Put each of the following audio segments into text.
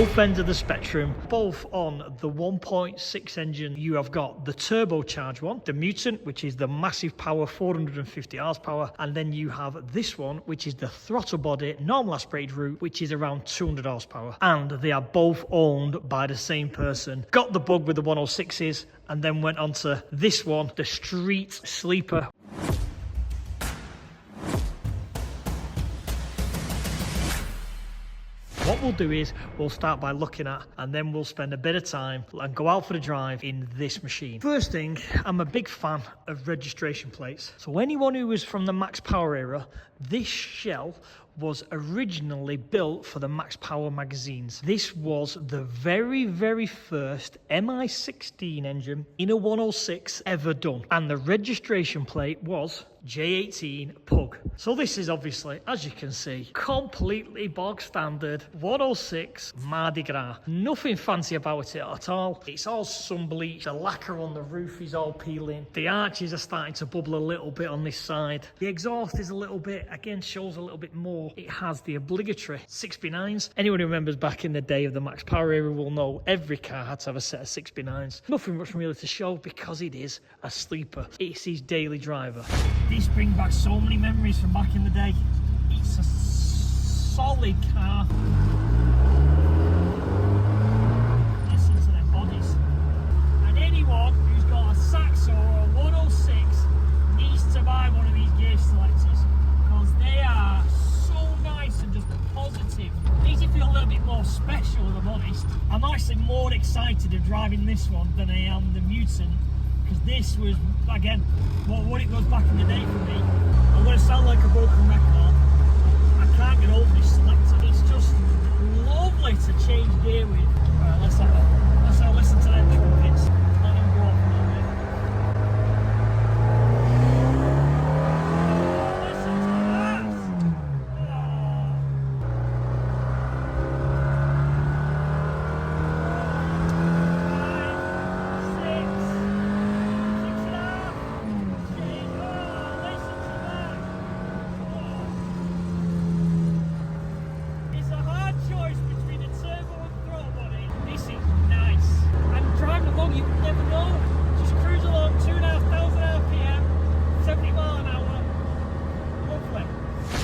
both ends of the spectrum. Both on the 1.6 engine, you have got the turbocharged one, the Mutant, which is the massive power, 450 horsepower, and then you have this one, which is the throttle body, normal aspirated route, which is around 200 horsepower. And they are both owned by the same person. Got the bug with the 106s, and then went on to this one, the Street Sleeper. What we'll do is we'll start by looking at, and then we'll spend a bit of time and go out for the drive in this machine. First thing, I'm a big fan of registration plates. So anyone who was from the Max Power era, this shell was originally built for the Max Power magazines. This was the very first MI16 engine in a 106 ever done, and the registration plate was J18 Pug. So this is obviously, as you can see, completely bog standard 106 Mardi Gras. Nothing fancy about it at all. It's all sun bleached. The lacquer on the roof is all peeling. The arches are starting to bubble a little bit on this side. The exhaust is a little bit, again, shows a little bit more. It has the obligatory 6x9s. Anyone who remembers back in the day of the Max Power era will know every car had to have a set of 6x9s. Nothing much really to show because it is a sleeper. It's his daily driver. This brings back so many memories from back in the day. It's a solid car. Listen to them bodies. And anyone who's got a Saxo or a 106 needs to buy one of these gear selectors because they are so nice and just positive. Makes you feel a little bit more special, if I'm honest. I'm actually more excited of driving this one than I am the Mutant. Because this was, again, what it was back in the day for me. I'm going to sound like a broken record. I can't get over this selector. It's just lovely to change gear with. Right, let's have a listen to them little bits. Let them go off a little bit. Listen to that!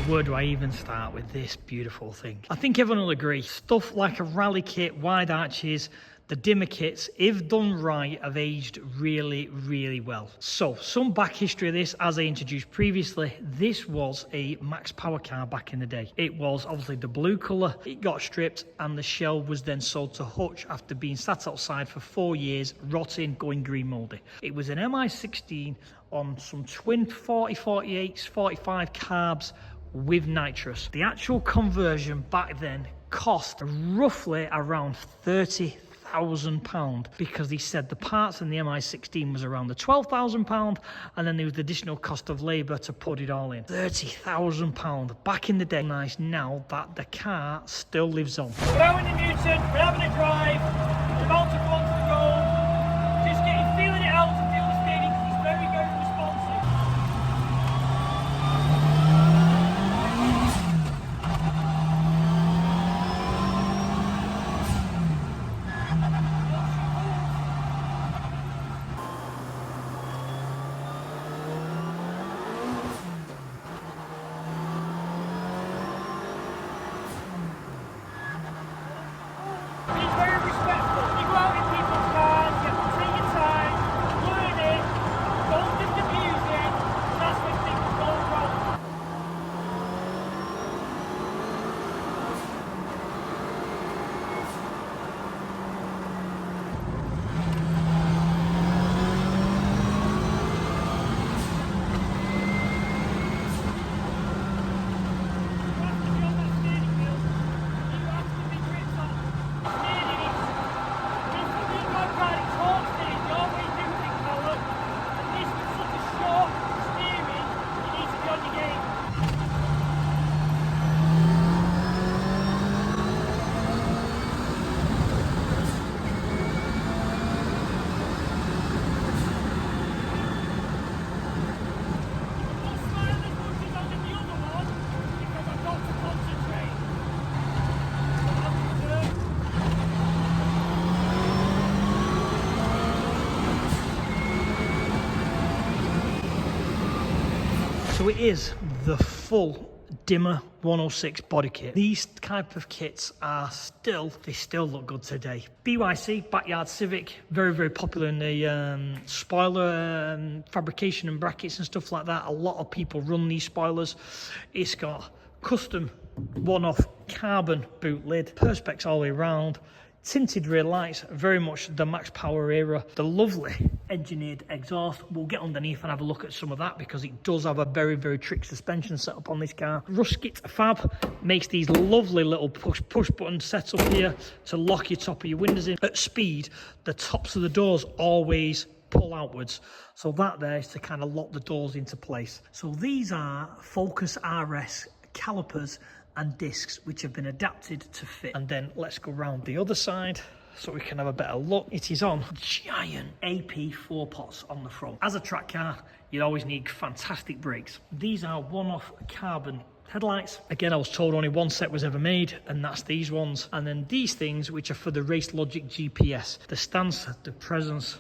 Where do I even start with this beautiful thing? I think everyone will agree, stuff like a rally kit, wide arches, the dimmer kits, if done right, have aged really well. So, some back history of this, as I introduced previously, this was a Max Power car back in the day. It was obviously the blue colour, it got stripped, and the shell was then sold to Hutch after being sat outside for 4 years, rotting, going green mouldy. It was an MI16 on some twin 40-48s, 45 carbs, with nitrous. The actual conversion back then cost roughly around £30,000 because he said the parts in the MI16 was around the £12,000 and then there was the additional cost of labour to put it all in. £30,000 back in the day. Nice now that the car still lives on. We're out in the Mutant, we're having a drive, we're about to go onto the road, just feeling it out and feel the steering because it's very responsive. So it is the full dimmer 106 body kit. These type of kits they still look good today. BYC, Backyard Civic, very popular in the spoiler fabrication and brackets and stuff like that. A lot of people run these spoilers. It's got custom one-off carbon boot lid, perspex all the way around, tinted rear lights, very much the max power era. The lovely engineered exhaust. We'll get underneath and have a look at some of that because it does have a very trick suspension setup on this car. Rusket Fab makes these lovely little push button setup here to lock your top of your windows in. At speed, the tops of the doors always pull outwards, so that there is to kind of lock the doors into place. So these are Focus RS calipers and discs which have been adapted to fit. And then let's go round the other side so we can have a better look. It is on giant AP 4 pots on the front. As a track car, you always need fantastic brakes. These are one-off carbon headlights. Again, I was told only one set was ever made, and that's these ones. And then these things, which are for the Race Logic GPS. The stance, the presence,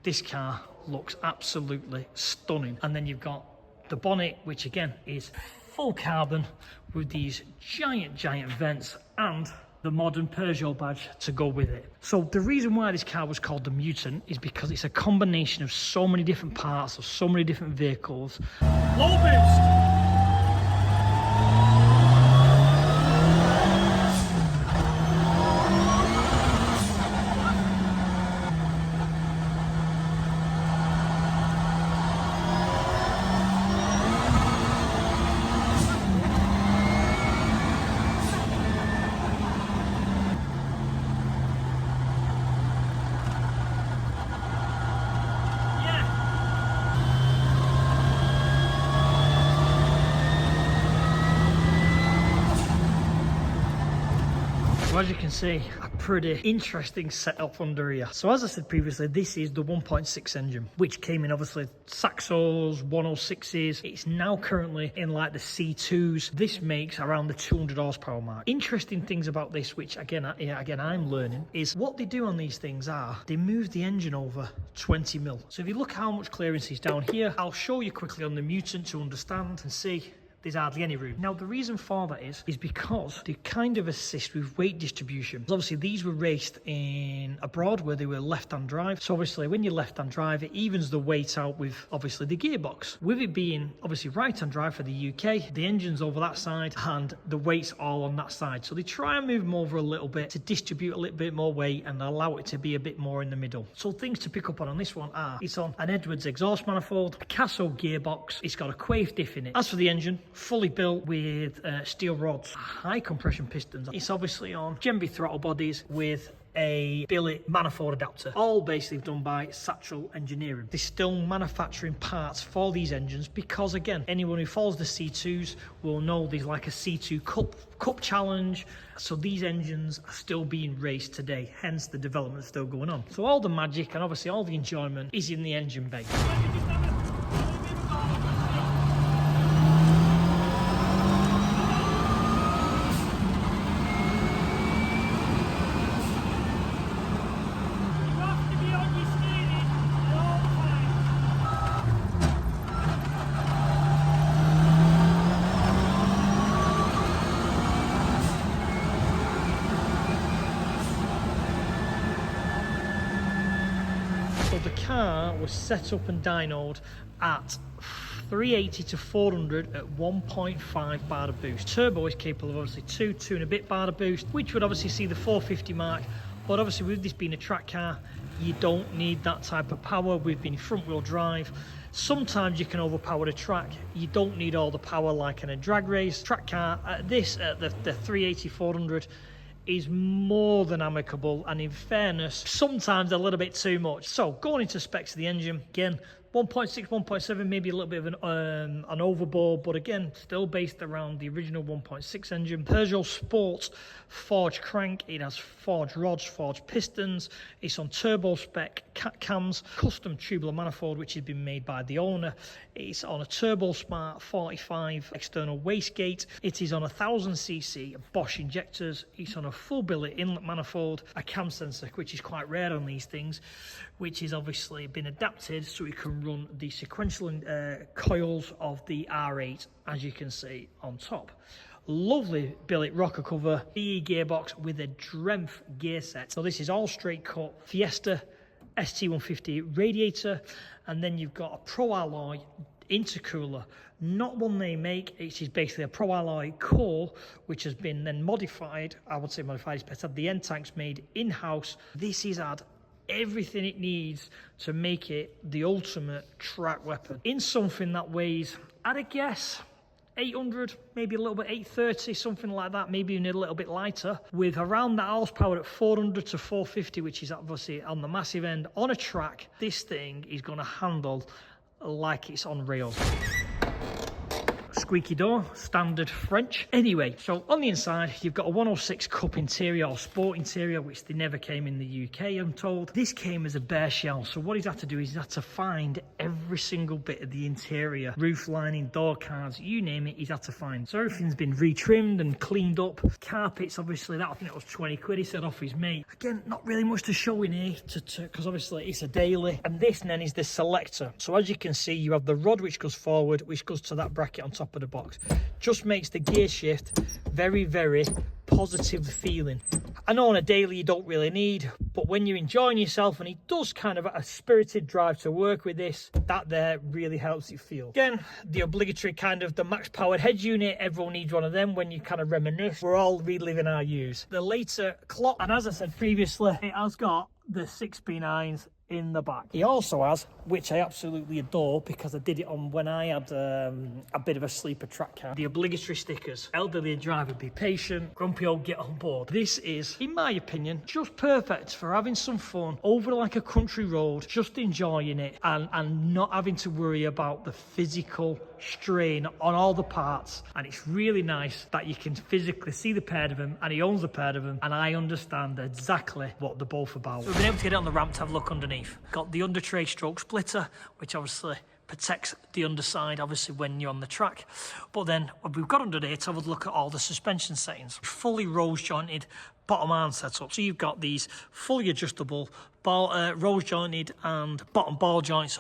this car looks absolutely stunning. And then you've got the bonnet, which again is full carbon with these giant vents and the modern Peugeot badge to go with it. So the reason why this car was called the Mutant is because it's a combination of so many different parts of so many different vehicles. Low boost! So as you can see, a pretty interesting setup under here. So as I said previously, this is the 1.6 engine, which came in obviously Saxos, 106s. It's now currently in like the C2s. This makes around the 200 horsepower mark. Interesting things about this, which again I'm learning, is what they do on these things are, they move the engine over 20 mil. So if you look how much clearance is down here, I'll show you quickly on the Mutant to understand and see. There's hardly any room. Now, the reason for that is because they kind of assist with weight distribution. Obviously, these were raced in abroad where they were left-hand drive. So obviously, when you're left-hand drive, it evens the weight out with obviously the gearbox. With it being obviously right-hand drive for the UK, the engine's over that side and the weight's all on that side. So they try and move them over a little bit to distribute a little bit more weight and allow it to be a bit more in the middle. So things to pick up on this one are, it's on an Edwards exhaust manifold, a Casso gearbox, it's got a Quaife diff in it. As for the engine, fully built with steel rods, high compression pistons. It's obviously on Gemby throttle bodies with a billet manifold adapter, all basically done by Satchel Engineering. They're still manufacturing parts for these engines because, again, anyone who follows the C2s will know there's like a C2 Cup challenge. So these engines are still being raced today, hence the development still going on. So all the magic and obviously all the enjoyment is in the engine bay. So the car was set up and dynoed at 380 to 400 at 1.5 bar of boost. Turbo is capable of obviously two and a bit bar of boost, which would obviously see the 450 mark. But obviously with this being a track car, you don't need that type of power. We've been front wheel drive. Sometimes you can overpower the track. You don't need all the power like in a drag race. Track car, the 380, 400, is more than amicable, and in fairness, sometimes a little bit too much. So going into specs of the engine, again, 1.6, 1.7, maybe a little bit of an overboard, but again, still based around the original 1.6 engine. Peugeot Sport forged crank. It has forged rods, forged pistons. It's on turbo spec cat cams, custom tubular manifold, which has been made by the owner. It's on a Turbo Smart 45 external wastegate. It is on 1000cc Bosch injectors. It's on a full billet inlet manifold, a cam sensor, which is quite rare on these things, which is obviously been adapted so it can run the sequential coils of the R8, as you can see on top. Lovely billet rocker cover, DE gearbox with a Drempf gear set. So this is all straight cut Fiesta ST150 radiator, and then you've got a Pro Alloy intercooler, not one they make. It is basically a Pro Alloy core which has been then modified. I would say modified is better. The end tank's made in-house. This is had everything it needs to make it the ultimate track weapon in something that weighs, I'd guess, 800, maybe a little bit 830, something like that, maybe even a little bit lighter, with around that horsepower at 400 to 450, which is obviously on the massive end. On a track, this thing is going to handle like it's on rails. Squeaky door, standard French. Anyway, so on the inside, you've got a 106 cup interior or sport interior, which they never came in the UK, I'm told. This came as a bare shell, so what he's had to do is he's had to find every single bit of the interior, roof lining, door cards, you name it, he's had to find. So everything's been retrimmed and cleaned up. Carpets, obviously, that I think it was 20 quid, he said, off his mate. Again, not really much to show in here, because obviously it's a daily. And this then is the selector. So as you can see, you have the rod which goes forward, which goes to that bracket on top of the box. Just makes the gear shift very, very positive feeling. I know on a daily you don't really need, but when you're enjoying yourself, and he does kind of a spirited drive to work with this, that there really helps it feel. Again, the obligatory kind of the max powered head unit, everyone needs one of them when you kind of reminisce. We're all reliving our youth. The later clock, and as I said previously, it has got the 6P9s in the back. He also has, which I absolutely adore because I did it on when I had a bit of a sleeper track car, the obligatory stickers. Elderly driver, be patient, grumpy old get on board. This is, in my opinion, just perfect for having some fun over like a country road, just enjoying it and not having to worry about the physical strain on all the parts. And it's really nice that you can physically see the pair of them, and he owns the pair of them, and I understand exactly what they're both about. So we've been able to get it on the ramp to have a look underneath. Got the under tray stroke splitter, which obviously protects the underside, obviously, when you're on the track. But then we've got under there to have a look at all the suspension settings. Fully rose jointed bottom arm setup. So you've got these fully adjustable rose jointed and bottom ball joints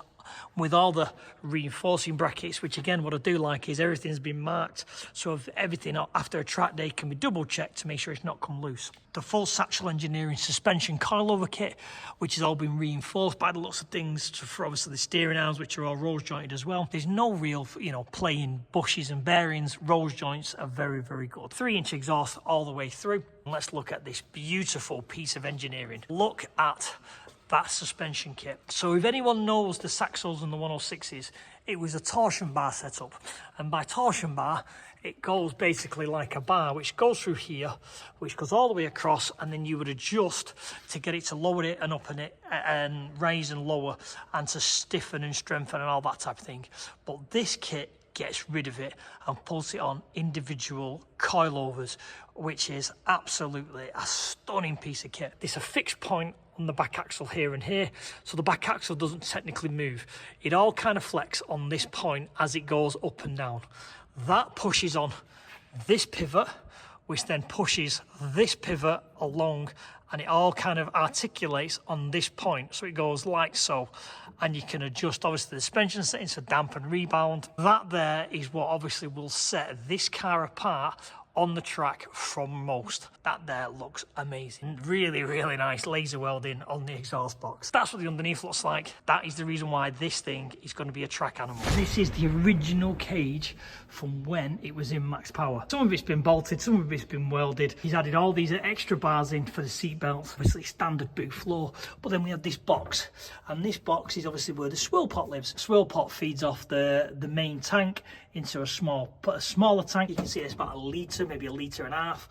with all the reinforcing brackets, which again, what I do like is everything's been marked, so if everything after a track day can be double checked to make sure it's not come loose. The full Satchel Engineering suspension coilover kit, which has all been reinforced by the looks of things for obviously the steering arms, which are all rose jointed as well. There's no real, play in bushes and bearings. Rose joints are very, very good. 3-inch exhaust all the way through. And let's look at this beautiful piece of engineering. Look at that suspension kit. So if anyone knows the Saxels and the 106s, it was a torsion bar setup, and by torsion bar it goes basically like a bar which goes through here, which goes all the way across, and then you would adjust to get it to lower it and up it and raise and lower, and to stiffen and strengthen and all that type of thing. But this kit gets rid of it and pulls it on individual coilovers, which is absolutely a stunning piece of kit. There's a fixed point on the back axle here and here, so the back axle doesn't technically move. It all kind of flex on this point as it goes up and down. That pushes on this pivot, which then pushes this pivot along, and it all kind of articulates on this point, so it goes like so. And you can adjust obviously the suspension settings for damp and rebound. That there is what obviously will set this car apart on the track from most. That there looks amazing. Really, really nice laser welding on the exhaust box. That's what the underneath looks like. That is the reason why this thing is going to be a track animal. This is the original cage from when it was in max power. Some of it's been bolted, some of it's been welded. He's added all these extra bars in for the seat belts, obviously standard boot floor. But then we have this box, and this box is obviously where the swill pot lives. Swill pot feeds off the main tank into a smaller tank. You can see it's about a litre, maybe a litre and a half.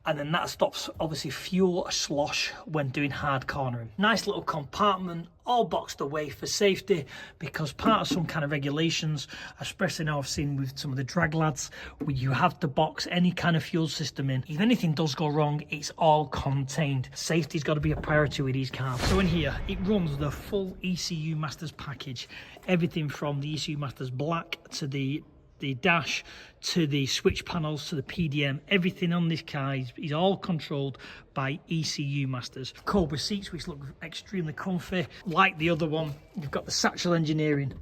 And then that stops obviously fuel slosh when doing hard cornering. Nice little compartment, all boxed away for safety, because part of some kind of regulations, especially now I've seen with some of the drag lads, where you have to box any kind of fuel system in. If anything does go wrong, it's all contained. Safety's got to be a priority with these cars. So in here, it runs the full ECU Masters package. Everything from the ECU Masters Black to the the dash to the switch panels to the PDM, everything on this car is all controlled by ECU masters. Cobra seats, which look extremely comfy. Like the other one, you've got the Satchel Engineering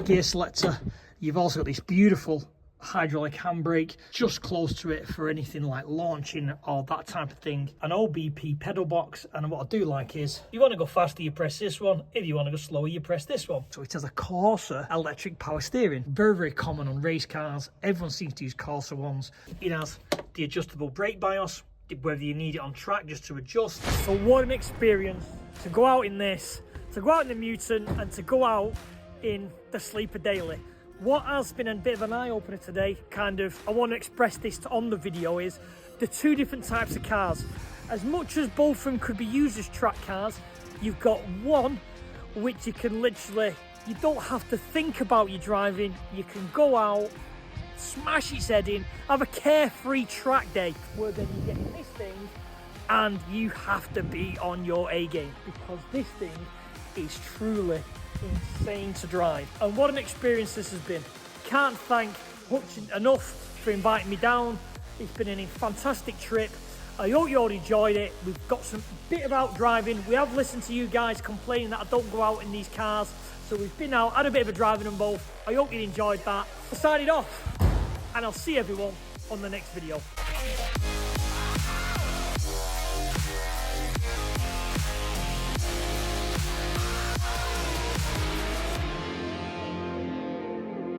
gear selector. You've also got this beautiful hydraulic handbrake just close to it for anything like launching or that type of thing. An OBP pedal box, and what I do like is if you want to go faster you press this one, if you want to go slower you press this one. So it has a Corsa electric power steering, very common on race cars. Everyone seems to use Corsa ones. It has the adjustable brake bios, whether you need it on track just to adjust. So what an experience to go out in this, to go out in the Mutant, and to go out in the Sleeper Daily. What has been a bit of an eye-opener today, I want to express this on the video, is the two different types of cars. As much as both of them could be used as track cars, you've got one which you can literally, you don't have to think about your driving. You can go out, smash its head in, have a carefree track day, where then you get in this thing and you have to be on your A game, because this thing is truly insane to drive. And what an experience this has been. Can't thank Hutch enough for inviting me down. It's been a fantastic trip. I hope you all enjoyed it. We've got some bit about driving. We have listened to you guys complaining that I don't go out in these cars, so we've been out, had a bit of a driving them both. I hope you enjoyed that. I signed it off, and I'll see everyone on the next video.